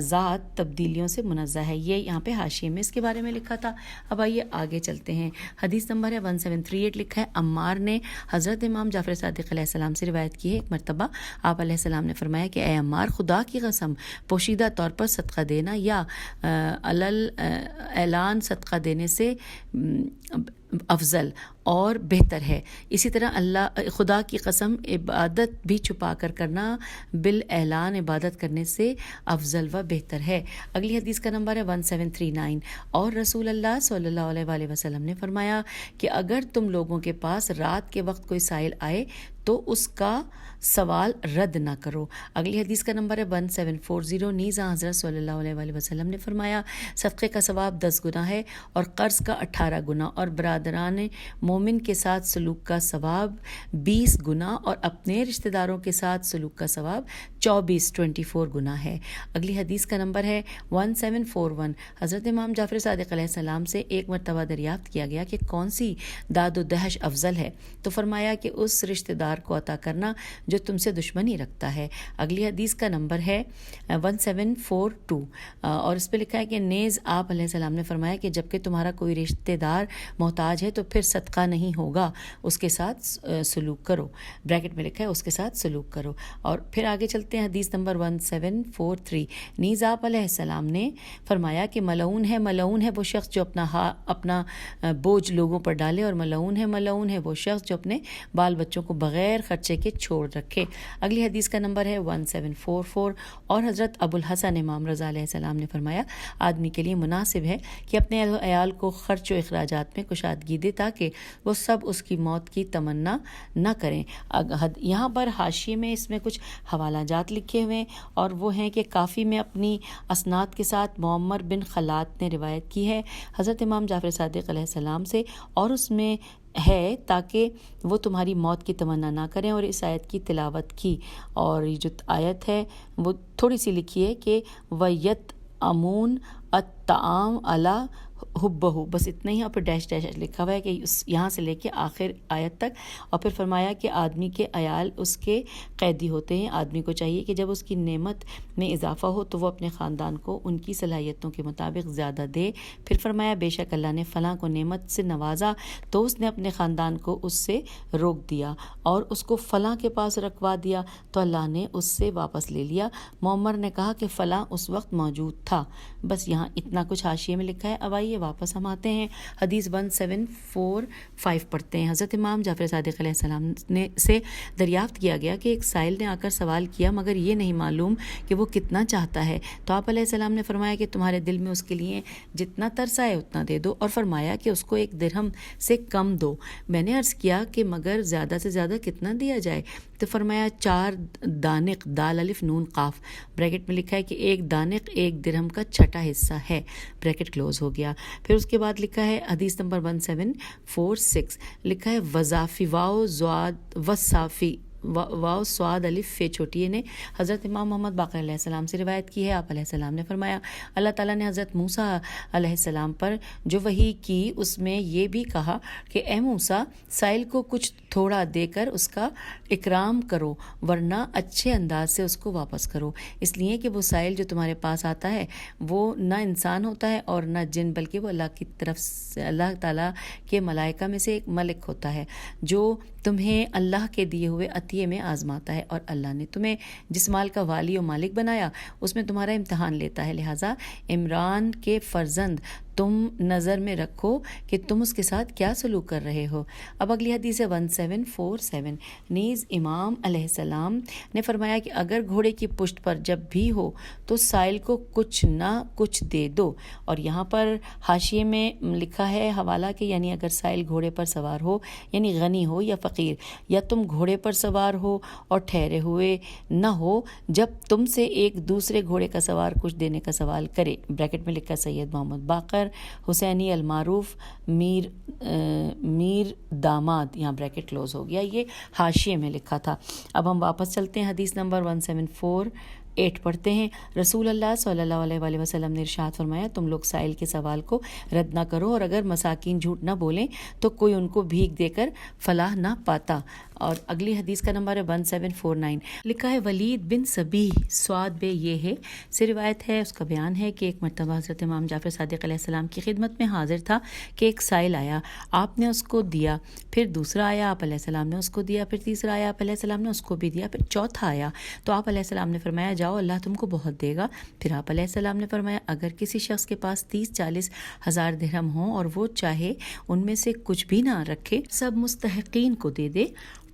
S2: ذات تبدیلیوں سے منزہ ہے۔ یہ یہاں پہ حاشیے میں اس کے بارے میں لکھا تھا۔ اب آئیے آگے چلتے ہیں۔ حدیث نمبر ہے 1738، لکھا ہے عمار نے حضرت امام جعفر صادق علیہ السلام سے روایت کی ہے، ایک مرتبہ آپ علیہ السلام نے فرمایا کہ اے عمار، خدا کی قسم پوشیدہ طور پر صدقہ دینا یا اعلان صدقہ دینے سے افضل اور بہتر ہے۔ اسی طرح اللہ خدا کی قسم عبادت بھی چھپا کر کرنا بالاعلان عبادت کرنے سے افضل و بہتر ہے۔ اگلی حدیث کا نمبر ہے 1739، اور رسول اللہ صلی اللہ علیہ وآلہ وسلم نے فرمایا کہ اگر تم لوگوں کے پاس رات کے وقت کوئی سائل آئے تو اس کا سوال رد نہ کرو۔ اگلی حدیث کا نمبر ہے 1740، نیز حضرت صلی اللہ علیہ وآلہ وسلم نے فرمایا صدقے کا ثواب 10 گنا ہے اور قرض کا 18 گنا، اور برادران مومن کے ساتھ سلوک کا ثواب 20 گنا، اور اپنے رشتہ داروں کے ساتھ سلوک کا ثواب 24 گنا ہے۔ اگلی حدیث کا نمبر ہے 1741، حضرت امام جعفر صادق علیہ السلام سے ایک مرتبہ دریافت کیا گیا کہ کون سی داد و دہش افضل ہے، تو فرمایا کہ اس رشتہ دار کو عطا کرنا جو تم سے دشمنی رکھتا ہے۔ اگلی حدیث کا نمبر ہے 1742، اور اس پہ لکھا ہے کہ نیز آپ علیہ السلام نے فرمایا کہ جب کہ تمہارا کوئی رشتہ دار محتاج ہے تو پھر صدقہ نہیں ہوگا، اس کے ساتھ سلوک کرو، بریکٹ میں لکھا ہے اس کے ساتھ سلوک کرو۔ اور پھر آگے چلتے ہیں، حدیث نمبر 1743، نیز آپ علیہ السلام نے فرمایا کہ ملعون ہے وہ شخص جو اپنا بوجھ لوگوں پر ڈالے، اور ملعون ہے وہ شخص جو اپنے بال بچوں کو بغیر خرچے کے چھوڑ رکھے۔ اگلی حدیث کا نمبر ہے 1744، اور حضرت ابو الحسن امام رضا علیہ السلام نے فرمایا آدمی کے لیے مناسب ہے کہ اپنے عیال کو خرچ و اخراجات میں کشادگی دے تاکہ وہ سب اس کی موت کی تمنا نہ کریں۔ یہاں پر حاشیے میں اس میں کچھ حوالہ جات لکھے ہوئے، اور وہ ہیں کہ کافی میں اپنی اسناد کے ساتھ معمر بن خلات نے روایت کی ہے حضرت امام جعفر صادق علیہ السلام سے، اور اس میں ہے تاکہ وہ تمہاری موت کی تمنا نہ کریں، اور اس آیت کی تلاوت کی، اور یہ جو آیت ہے وہ تھوڑی سی لکھی ہے کہ وَيَطْعَمُونَ الطَّعَامَ عَلَى حُبِّهُ، بس اتنا ہی، اور پھر ڈیش ڈیش لکھا ہوا ہے کہ یہاں سے لے کے آخر آیت تک، اور پھر فرمایا کہ آدمی کے عیال اس کے قیدی ہوتے ہیں، آدمی کو چاہیے کہ جب اس کی نعمت میں اضافہ ہو تو وہ اپنے خاندان کو ان کی صلاحیتوں کے مطابق زیادہ دے۔ پھر فرمایا بے شک اللہ نے فلاں کو نعمت سے نوازا تو اس نے اپنے خاندان کو اس سے روک دیا، اور اس کو فلاں کے پاس رکھوا دیا تو اللہ نے اس سے واپس لے لیا۔ معمر نے کہا کہ فلاں اس وقت موجود تھا۔ بس یہاں اتنا کچھ حاشیے میں لکھا ہے۔ اب آئیے واپس ہم آتے ہیں، حدیث 1745 پڑھتے ہیں۔ حضرت امام جعفر صادق علیہ السلام سے دریافت کیا گیا کہ ایک سائل نے آ کر سوال کیا مگر یہ نہیں معلوم کہ وہ کتنا چاہتا ہے، تو آپ علیہ السلام نے فرمایا کہ تمہارے دل میں اس کے لیے جتنا ترس آئے اتنا دے دو، اور فرمایا کہ اس کو 1 درہم سے کم دو۔ میں نے عرض کیا کہ مگر زیادہ سے زیادہ کتنا دیا جائے، تو فرمایا 4 دانق، دال الف نون قاف، بریکٹ میں لکھا ہے کہ 1 دانق 1 درہم کا 6واں حصہ ہے، بریکٹ کلوز ہو گیا۔ پھر اس کے بعد لکھا ہے حدیث نمبر 1746، لکھا ہے وظافی واو زواد وصافی واو سواد الف فے چھوٹی نے حضرت امام محمد باقر علیہ السلام سے روایت کی ہے۔ آپ علیہ السلام نے فرمایا اللہ تعالیٰ نے حضرت موسیٰ علیہ السلام پر جو وحی کی اس میں یہ بھی کہا کہ اے موسیٰ، سائل کو کچھ تھوڑا دے کر اس کا اکرام کرو، ورنہ اچھے انداز سے اس کو واپس کرو، اس لیے کہ وہ سائل جو تمہارے پاس آتا ہے وہ نہ انسان ہوتا ہے اور نہ جن، بلکہ وہ اللہ کی طرف سے، اللہ تعالیٰ کے ملائکہ میں سے ایک ملک ہوتا ہے جو تمہیں اللہ کے دیے ہوئے عطیے میں آزماتا ہے، اور اللہ نے تمہیں جس مال کا والی و مالک بنایا اس میں تمہارا امتحان لیتا ہے، لہٰذا عمران کے فرزند تم نظر میں رکھو کہ تم اس کے ساتھ کیا سلوک کر رہے ہو۔ اب اگلی حدیث ہے 1747، نیز امام علیہ السلام نے فرمایا کہ اگر گھوڑے کی پشت پر جب بھی ہو تو سائل کو کچھ نہ کچھ دے دو، اور یہاں پر حاشیے میں لکھا ہے حوالہ کہ یعنی اگر سائل گھوڑے پر سوار ہو، یعنی غنی ہو یا فقیر، یا تم گھوڑے پر سوار ہو اور ٹھہرے ہوئے نہ ہو جب تم سے ایک دوسرے گھوڑے کا سوار کچھ دینے کا سوال کرے، بریکٹ میں لکھا سید محمد باقر حسینی المعروف میر داماد، یہاں بریکٹ کلوز ہو گیا، یہ حاشیے میں لکھا تھا۔ اب ہم واپس چلتے ہیں، حدیث نمبر 8 پڑھتے ہیں۔ رسول اللہ صلی اللہ علیہ وآلہ وسلم نے ارشاد فرمایا تم لوگ سائل کے سوال کو رد نہ کرو، اور اگر مساکین جھوٹ نہ بولیں تو کوئی ان کو بھیک دے کر فلاح نہ پاتا۔ اور اگلی حدیث کا نمبر ہے 1749، لکھا ہے ولید بن سبیح سواد بے یہ ہے سے روایت ہے، اس کا بیان ہے کہ ایک مرتبہ حضرت امام جعفر صادق علیہ السلام کی خدمت میں حاضر تھا کہ ایک سائل آیا، آپ نے اس کو دیا، پھر دوسرا آیا، آپ علیہ السلام نے اس کو دیا، پھر تیسرا آیا، آپ علیہ السلام نے اس کو بھی دیا، پھر چوتھا آیا تو آپ علیہ السلام نے فرمایا جاؤ اللہ تم کو بہت دے گا۔ پھر آپ علیہ السلام نے فرمایا اگر کسی شخص کے پاس 30-40 ہزار درہم ہوں اور وہ چاہے ان میں سے کچھ بھی نہ رکھے، سب مستحقین کو دے دے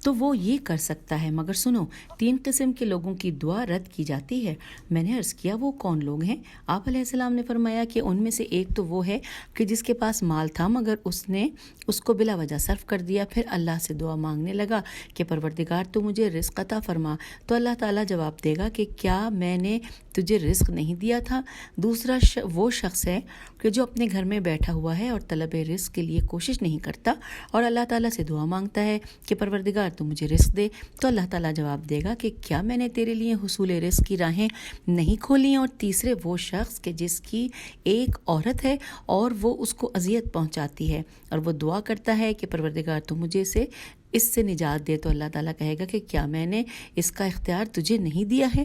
S2: تو وہ یہ کر سکتا ہے، مگر سنو 3 قسم کے لوگوں کی دعا رد کی جاتی ہے۔ میں نے عرض کیا وہ کون لوگ ہیں؟ آپ علیہ السلام نے فرمایا کہ ان میں سے ایک تو وہ ہے کہ جس کے پاس مال تھا مگر اس نے اس کو بلا وجہ صرف کر دیا، پھر اللہ سے دعا مانگنے لگا کہ پروردگار تو مجھے رزق عطا فرما، تو اللہ تعالیٰ جواب دے گا کہ کیا میں نے تجھے رزق نہیں دیا تھا؟ دوسرا وہ شخص ہے کہ جو اپنے گھر میں بیٹھا ہوا ہے اور طلب رزق کے لیے کوشش نہیں کرتا اور اللہ تعالیٰ سے دعا مانگتا ہے کہ پروردگار تو مجھے رزق دے، تو اللہ تعالیٰ جواب دے گا کہ کیا میں نے تیرے لیے حصول رزق کی راہیں نہیں کھولی؟ اور تیسرے وہ شخص کہ جس کی ایک عورت ہے اور وہ اس کو اذیت پہنچاتی ہے اور وہ دعا کرتا ہے کہ پروردگار تو مجھے اس سے نجات دے، تو اللہ تعالیٰ کہے گا کہ کیا میں نے اس کا اختیار تجھے نہیں دیا ہے؟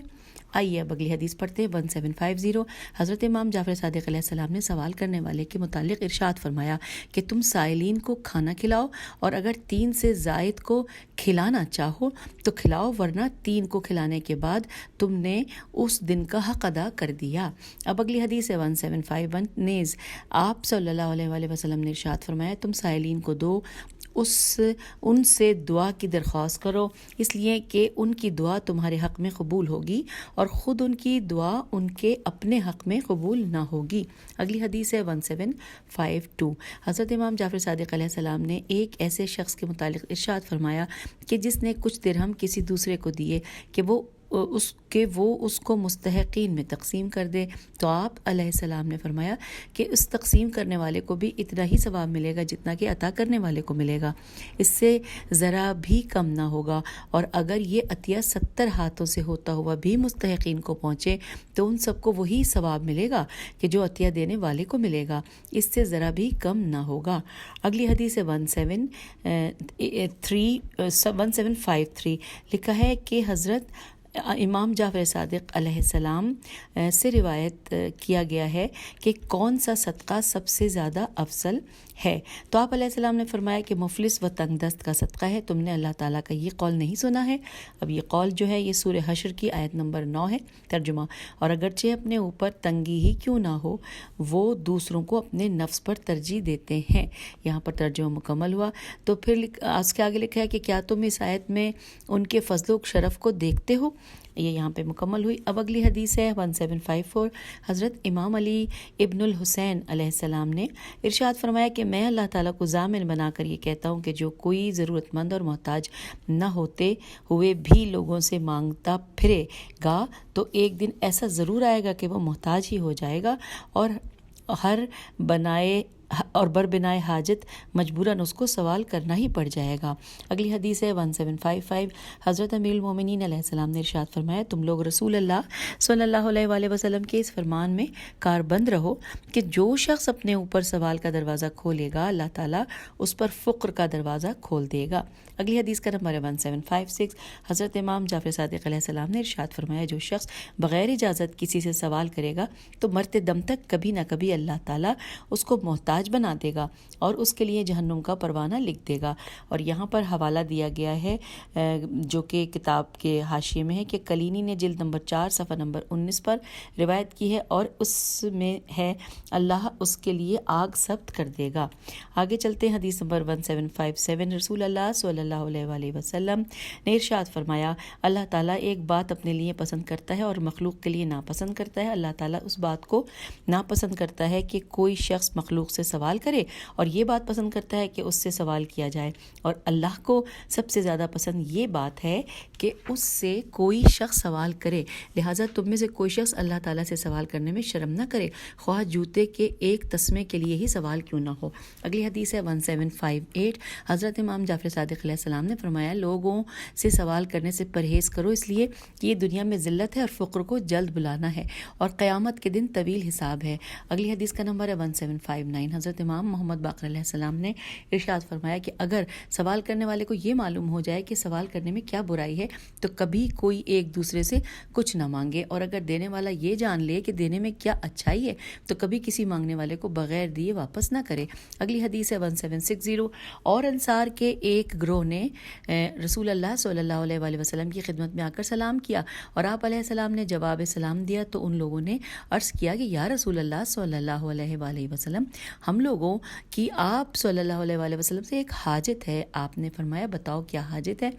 S2: آئیے اب اگلی حدیث پڑھتے ہیں 1750۔ حضرت امام جعفر صادق علیہ السلام نے سوال کرنے والے کے متعلق ارشاد فرمایا کہ تم سائلین کو کھانا کھلاؤ، اور اگر 3 سے زائد کو کھلانا چاہو تو کھلاؤ، ورنہ 3 کو کھلانے کے بعد تم نے اس دن کا حق ادا کر دیا۔ اب اگلی حدیث ہے 1751۔ نیز آپ صلی اللہ علیہ وآلہ وسلم نے ارشاد فرمایا تم سائلین کو دو، ان سے دعا کی درخواست کرو، اس لیے کہ ان کی دعا تمہارے حق میں قبول ہوگی اور خود ان کی دعا ان کے اپنے حق میں قبول نہ ہوگی۔ اگلی حدیث ہے 1752۔ حضرت امام جعفر صادق علیہ السلام نے ایک ایسے شخص کے متعلق ارشاد فرمایا کہ جس نے کچھ درہم کسی دوسرے کو دیے کہ وہ اس کو مستحقین میں تقسیم کر دے، تو آپ علیہ السلام نے فرمایا کہ اس تقسیم کرنے والے کو بھی اتنا ہی ثواب ملے گا جتنا کہ عطا کرنے والے کو ملے گا، اس سے ذرا بھی کم نہ ہوگا، اور اگر یہ عطیہ 70 ہاتھوں سے ہوتا ہوا بھی مستحقین کو پہنچے تو ان سب کو وہی ثواب ملے گا کہ جو عطیہ دینے والے کو ملے گا، اس سے ذرا بھی کم نہ ہوگا۔ اگلی حدیث ہے 1753، لکھا ہے کہ حضرت امام جعفر صادق علیہ السلام سے روایت کیا گیا ہے کہ کون سا صدقہ سب سے زیادہ افضل ہے، تو آپ علیہ السلام نے فرمایا کہ مفلس و تنگ دست کا صدقہ ہے۔ تم نے اللہ تعالیٰ کا یہ قول نہیں سنا ہے؟ اب یہ قول جو ہے یہ سورہ حشر کی آیت نمبر 9 ہے۔ ترجمہ، اور اگرچہ اپنے اوپر تنگی ہی کیوں نہ ہو وہ دوسروں کو اپنے نفس پر ترجیح دیتے ہیں۔ یہاں پر ترجمہ مکمل ہوا۔ تو پھر اس کے آگے لکھا ہے کہ کیا تم اس آیت میں ان کے فضل و شرف کو دیکھتے ہو؟ یہ یہاں پہ مکمل ہوئی۔ اب اگلی حدیث ہے 1754۔ حضرت امام علی ابن الحسین علیہ السلام نے ارشاد فرمایا کہ میں اللہ تعالیٰ کو ضامن بنا کر یہ کہتا ہوں کہ جو کوئی ضرورت مند اور محتاج نہ ہوتے ہوئے بھی لوگوں سے مانگتا پھرے گا تو ایک دن ایسا ضرور آئے گا کہ وہ محتاج ہی ہو جائے گا، اور بر بنائے حاجت مجبوراً اس کو سوال کرنا ہی پڑ جائے گا۔ اگلی حدیث ہے 1755۔ حضرت امیر المومنین علیہ السلام نے ارشاد فرمایا تم لوگ رسول اللہ صلی اللہ علیہ وآلہ وسلم کے اس فرمان میں کاربند رہو کہ جو شخص اپنے اوپر سوال کا دروازہ کھولے گا اللہ تعالیٰ اس پر فقر کا دروازہ کھول دے گا۔ اگلی حدیث کا نمبر ہے 1756۔ حضرت امام جعفر صادق علیہ السلام نے ارشاد فرمایا جو شخص بغیر اجازت کسی سے سوال کرے گا تو مرتے دم تک کبھی نہ کبھی اللہ تعالیٰ اس کو محتاج بنا دے گا اور اس کے لیے جہنم کا پروانہ لکھ دے گا۔ اور یہاں پر حوالہ دیا گیا ہے جو کہ کتاب کے حاشیے میں ہے کہ کلینی نے جلد نمبر 4 صفحہ نمبر 19 پر روایت کی ہے، اور اس میں ہے اللہ اس کے لیے آگ سخت کر دے گا۔ آگے چلتے ہیں حدیث نمبر 1757۔ رسول اللہ صلی اللہ علیہ وآلہ وسلم نے ارشاد فرمایا اللہ تعالیٰ ایک بات اپنے لیے پسند کرتا ہے اور مخلوق کے لیے ناپسند کرتا ہے۔ اللہ تعالیٰ اس بات کو ناپسند کرتا ہے کہ کوئی شخص مخلوق سے سے سوال کرے اور یہ بات پسند کرتا ہے کہ اس سے سوال کیا جائے، اور اللہ کو سب سے زیادہ پسند یہ بات ہے کہ اس سے کوئی شخص سوال کرے، لہٰذا تم میں سے کوئی شخص اللہ تعالیٰ سے سوال کرنے میں شرم نہ کرے، خواہ جوتے کے ایک تسمے کے لیے ہی سوال کیوں نہ ہو۔ اگلی حدیث ہے 1758۔ حضرت امام جعفر صادق علیہ السلام نے فرمایا، لوگوں سے سوال کرنے سے پرہیز کرو، اس لیے کہ یہ دنیا میں ذلت ہے اور فقر کو جلد بلانا ہے، اور قیامت کے دن طویل حساب ہے۔ اگلی حدیث کا نمبر ہے 1759۔ حضرت امام محمد باقر علیہ السلام نے ارشاد فرمایا کہ اگر سوال کرنے والے کو یہ معلوم ہو جائے کہ سوال کرنے میں کیا برائی ہے تو کبھی کوئی ایک دوسرے سے کچھ نہ مانگے، اور اگر دینے والا یہ جان لے کہ دینے میں کیا اچھائی ہے تو کبھی کسی مانگنے والے کو بغیر دیے واپس نہ کرے۔ اگلی حدیث ہے 1760۔ اور انصار کے ایک گروہ نے رسول اللہ صلی اللہ علیہ وآلہ وسلم کی خدمت میں آ کر سلام کیا، اور آپ علیہ السلام نے جواب سلام دیا تو ان لوگوں نے عرض کیا کہ یا رسول اللہ صلی اللہ علیہ وآلہ وسلم، ہم لوگوں کی آپ صلی اللہ علیہ وآلہ وسلم سے ایک حاجت ہے۔ آپ نے فرمایا بتاؤ کیا حاجت ہے؟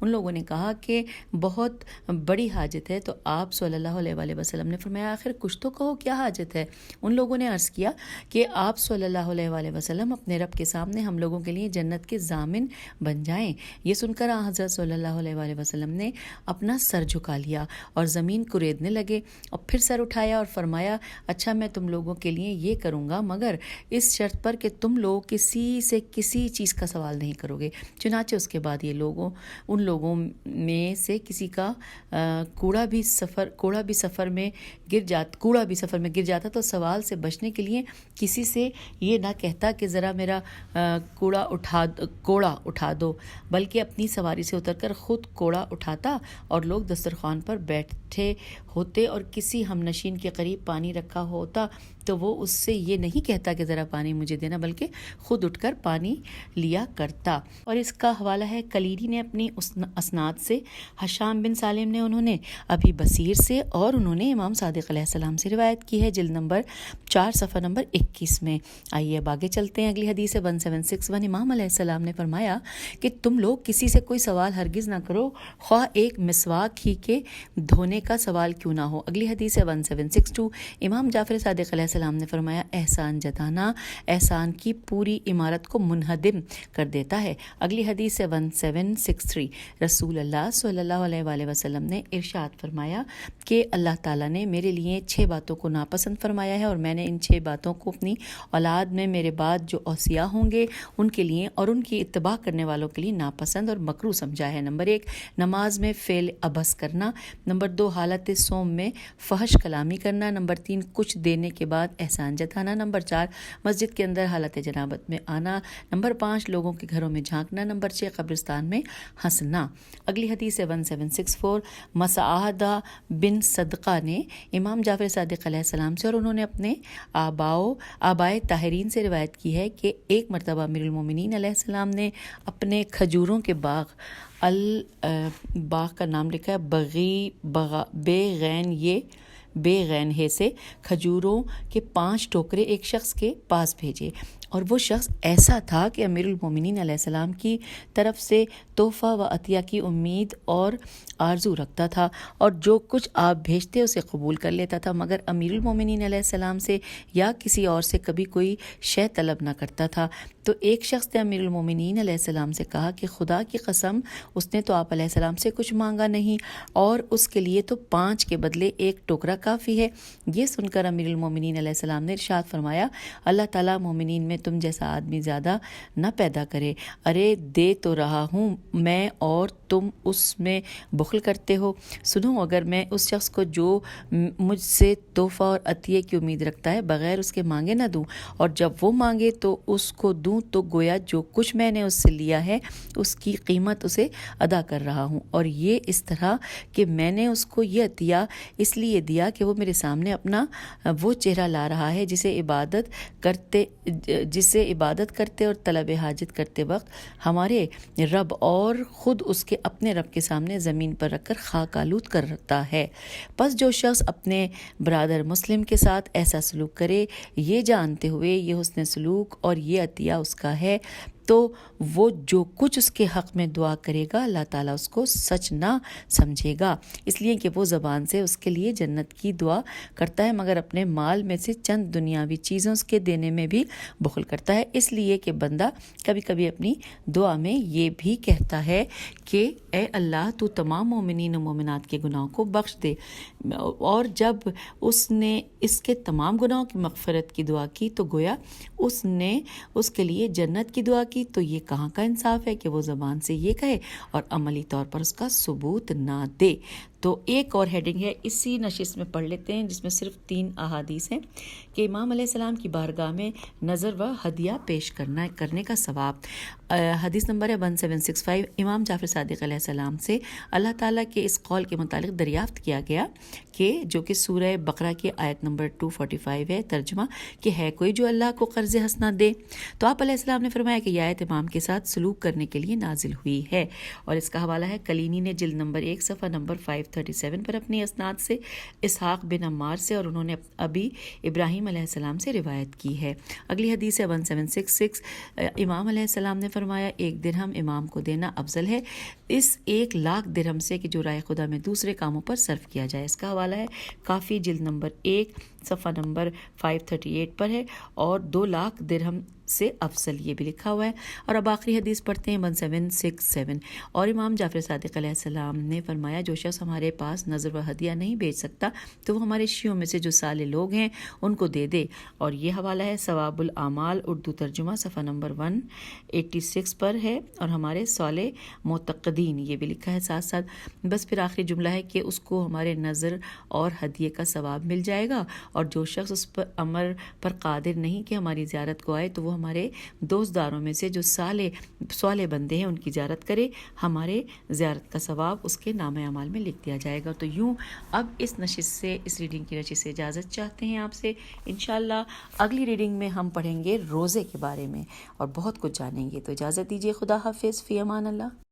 S2: ان لوگوں نے کہا کہ بہت بڑی حاجت ہے، تو آپ صلی اللہ علیہ وآلہ وسلم نے فرمایا آخر کچھ تو کہو کیا حاجت ہے؟ ان لوگوں نے عرض کیا کہ آپ صلی اللہ علیہ وآلہ وسلم اپنے رب کے سامنے ہم لوگوں کے لیے جنت کے ضامن بن جائیں۔ یہ سن کر حضرت صلی اللہ علیہ وآلہ وسلم نے اپنا سر جھکا لیا اور زمین کو ریدنے لگے، اور پھر سر اٹھایا اور فرمایا اچھا میں تم لوگوں کے لیے یہ کروں گا مگر اس شرط پر کہ تم لوگ کسی سے کسی چیز کا سوال نہیں کرو گے۔ چنانچہ اس کے بعد یہ ان لوگوں میں سے کسی کا کوڑا بھی سفر میں گر جاتا تو سوال سے بچنے کے لیے کسی سے یہ نہ کہتا کہ ذرا میرا کوڑا اٹھا دو، بلکہ اپنی سواری سے اتر کر خود کوڑا اٹھاتا، اور لوگ دسترخوان پر بیٹھے ہوتے اور کسی ہم نشین کے قریب پانی رکھا ہوتا تو وہ اس سے یہ نہیں کہتا کہ ذرا پانی مجھے دینا، بلکہ خود اٹھ کر پانی لیا کرتا۔ اور اس کا حوالہ ہے کلیری نے اپنی اسناد سے، حشام بن سالم نے انہوں نے ابھی بصیر سے، اور انہوں نے امام صادق علیہ السلام سے روایت کی ہے، جلد نمبر 4 صفحہ نمبر 21 میں۔ آئیے اب آگے چلتے ہیں۔ اگلی حدیث ہے 1761۔ امام علیہ السلام نے فرمایا کہ تم لوگ کسی سے کوئی سوال ہرگز نہ کرو، خواہ ایک مسواک ہی کے دھونے کا سوال کیوں نہ ہو۔ اگلی حدیث ہے 1762۔ امام جعفر صادق علیہ السلام نے فرمایا احسان جتانا احسان کی پوری عمارت کو منہدم کر دیتا ہے۔ اگلی حدیث ہے 1763۔ رسول اللہ صلی اللہ علیہ وآلہ وسلم نے ارشاد فرمایا کہ اللہ تعالیٰ نے میرے لیے 6 باتوں کو ناپسند فرمایا ہے، اور میں نے ان 6 باتوں کو اپنی اولاد میں میرے بعد جو اوصیاء ہوں گے ان کے لیے اور ان کی اتباع کرنے والوں کے لیے ناپسند اور مکروہ سمجھا ہے۔ نمبر 1، نماز میں فعل عبث کرنا۔ نمبر 2، حالت صوم میں فحش کلامی کرنا۔ نمبر 3، کچھ دینے کے بعد احسان جتانا۔ نمبر 4، مسجد کے اندر حالت جنابت میں آنا۔ نمبر 5، لوگوں کے گھروں میں جھانکنا۔ نمبر 6، قبرستان میں ہنسنا۔ اگلی حدیث ہے 1764۔ مسعدہ بن صدقہ نے امام جعفر صادق علیہ السلام سے اور انہوں نے اپنے آبائے طاہرین سے روایت کی ہے کہ ایک مرتبہ امیر المومنین علیہ السلام نے اپنے کھجوروں کے باغ کا نام لکھا ہے بے غین ہے سے کھجوروں کے 5 ٹوکرے ایک شخص کے پاس بھیجے، اور وہ شخص ایسا تھا کہ امیر المومنین علیہ السلام کی طرف سے تحفہ و عطیہ کی امید اور آرزو رکھتا تھا، اور جو کچھ آپ بھیجتے اسے قبول کر لیتا تھا، مگر امیر المومنین علیہ السلام سے یا کسی اور سے کبھی کوئی شے طلب نہ کرتا تھا۔ تو ایک شخص نے امیر المومنین علیہ السلام سے کہا کہ خدا کی قسم اس نے تو آپ علیہ السلام سے کچھ مانگا نہیں، اور اس کے لیے تو 5 کے بدلے 1 ٹوکرا کافی ہے۔ یہ سن کر امیر المومنین علیہ السلام نے ارشاد فرمایا اللہ تعالیٰ مومنین میں تم جیسا آدمی زیادہ نہ پیدا کرے، ارے دے تو رہا ہوں میں اور تم اس میں بخل کرتے ہو۔ سنو، اگر میں اس شخص کو جو مجھ سے تحفہ اور عطیے کی امید رکھتا ہے بغیر اس کے مانگے نہ دوں، اور جب وہ مانگے تو اس کو دوں، تو گویا جو کچھ میں نے اس سے لیا ہے اس کی قیمت اسے ادا کر رہا ہوں، اور یہ اس طرح کہ میں نے اس کو یہ عطیہ اس لیے دیا کہ وہ میرے سامنے اپنا وہ چہرہ لا رہا ہے جسے عبادت کرتے اور طلب حاجت کرتے وقت ہمارے رب اور خود اس کے اپنے رب کے سامنے زمین پر رکھ کر خاک آلود کرتا ہے۔ پس جو شخص اپنے برادر مسلم کے ساتھ ایسا سلوک کرے یہ جانتے ہوئے یہ حسن سلوک اور یہ عطیہ اس کا ہے، تو وہ جو کچھ اس کے حق میں دعا کرے گا اللہ تعالیٰ اس کو سچ نہ سمجھے گا، اس لیے کہ وہ زبان سے اس کے لیے جنت کی دعا کرتا ہے مگر اپنے مال میں سے چند دنیاوی چیزیں اس کے دینے میں بھی بخل کرتا ہے۔ اس لیے کہ بندہ کبھی کبھی اپنی دعا میں یہ بھی کہتا ہے کہ اے اللہ تو تمام مومنین و مومنات کے گناہوں کو بخش دے، اور جب اس نے اس کے تمام گناہوں کی مغفرت کی دعا کی تو گویا اس نے اس کے لیے جنت کی دعا کی۔ تو یہ کہاں کا انصاف ہے کہ وہ زبان سے یہ کہے اور عملی طور پر اس کا ثبوت نہ دے۔ تو ایک اور ہیڈنگ ہے اسی نشست میں پڑھ لیتے ہیں، جس میں صرف 3 احادیث ہیں کہ امام علیہ السلام کی بارگاہ میں نظر و ہدیہ پیش کرنے کا ثواب۔ حدیث نمبر ہے 1765۔ امام جعفر صادق علیہ السلام سے اللہ تعالیٰ کے اس قول کے متعلق دریافت کیا گیا کہ جو کہ سورہ بقرہ کی آیت نمبر 245 ہے، ترجمہ کہ ہے کوئی جو اللہ کو قرض حسنہ دے؟ تو آپ علیہ السلام نے فرمایا کہ یہ آیت امام کے ساتھ سلوک کرنے کے لیے نازل ہوئی ہے، اور اس کا حوالہ ہے کلینی نے جلد نمبر 1 صفحہ نمبر 537 پر اپنی اسناد سے اسحاق بن عمار سے، اور انہوں نے ابی ابراہیم علیہ السلام سے روایت کی ہے۔ اگلی حدیث ہے 1766۔ امام علیہ السلام نے فرمایا ایک درہم امام کو دینا افضل ہے اس 1,00,000 درہم سے کہ جو رائے خدا میں دوسرے کاموں پر صرف کیا جائے۔ اس کا حوالہ ہے کافی جلد نمبر 1 صفحہ نمبر 538 پر ہے، اور 2,00,000 درہم سے افضل یہ بھی لکھا ہوا ہے۔ اور اب آخری حدیث پڑھتے ہیں 1767۔ اور امام جعفر صادق علیہ السلام نے فرمایا جو شخص ہمارے پاس نظر و ہدیہ نہیں بھیج سکتا تو وہ ہمارے شیعوں میں سے جو صالح لوگ ہیں ان کو دے دے۔ اور یہ حوالہ ہے ثواب الاعمال اردو ترجمہ صفحہ نمبر 186 پر ہے، اور ہمارے صالح معتقدین یہ بھی لکھا ہے ساتھ ساتھ۔ بس پھر آخری جملہ ہے کہ اس کو ہمارے نظر اور ہدیے کا ثواب مل جائے گا، اور جو شخص اس پر امر پر قادر نہیں کہ ہماری زیارت کو آئے تو وہ ہمارے دوست داروں میں سے جو صالح بندے ہیں ان کی زیارت کرے، ہمارے زیارت کا ثواب اس کے نام اعمال میں لکھ دیا جائے گا۔ تو یوں اب اس ریڈنگ کی نشست سے اجازت چاہتے ہیں آپ سے۔ انشاءاللہ اگلی ریڈنگ میں ہم پڑھیں گے روزے کے بارے میں اور بہت کچھ جانیں گے، تو اجازت دیجیے، خدا حافظ، فی امان اللہ۔